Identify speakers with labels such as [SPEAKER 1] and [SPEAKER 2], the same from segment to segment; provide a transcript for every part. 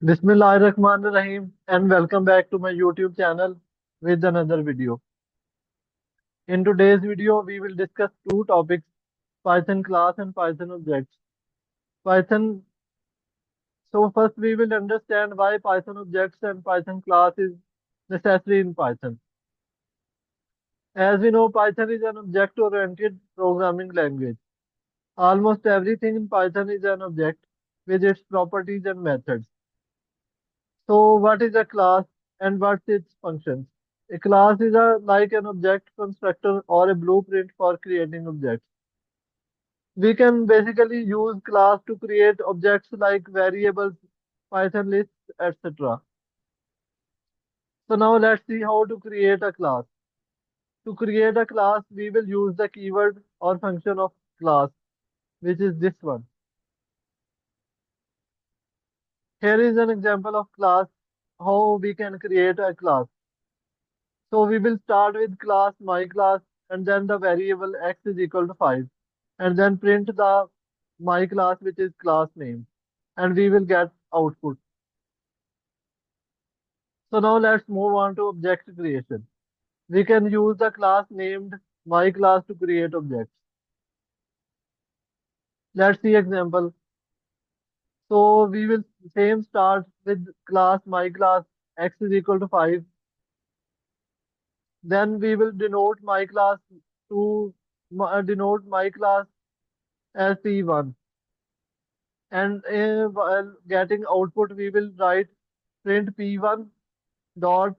[SPEAKER 1] Bismillahirrahmanirrahim and welcome back to my YouTube channel with another video. In today's video, we will discuss two topics, Python class and Python objects. Python, so first we will understand why Python objects and Python class is necessary in Python. As we know, Python is an object-oriented programming language. Almost everything in Python is an object with its properties and methods. So what is a class and what's its functions? A class is like an object constructor or a blueprint for creating objects. We can basically use class to create objects like variables, Python lists, etc. So now let's see how to create a class. To create a class, we will use the keyword or function of class, which is this one. Here is an example of class, how we can create a class. So we will start with class my class and then the variable x is equal to 5 and then print the my class which is class name and we will get output. So now let's move on to object creation. We can use the class named my class to create objects. Let's see example. So we will same start with class my class x is equal to 5. Then we will denote my class to denote my class as P1. And while getting output, we will write print p1 dot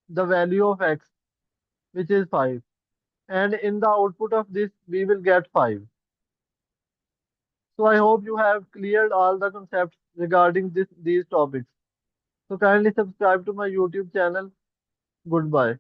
[SPEAKER 1] the value of x, which is 5. And in the output of this, we will get 5. So I hope you have cleared all the concepts regarding these topics. So kindly subscribe to my YouTube channel. Goodbye.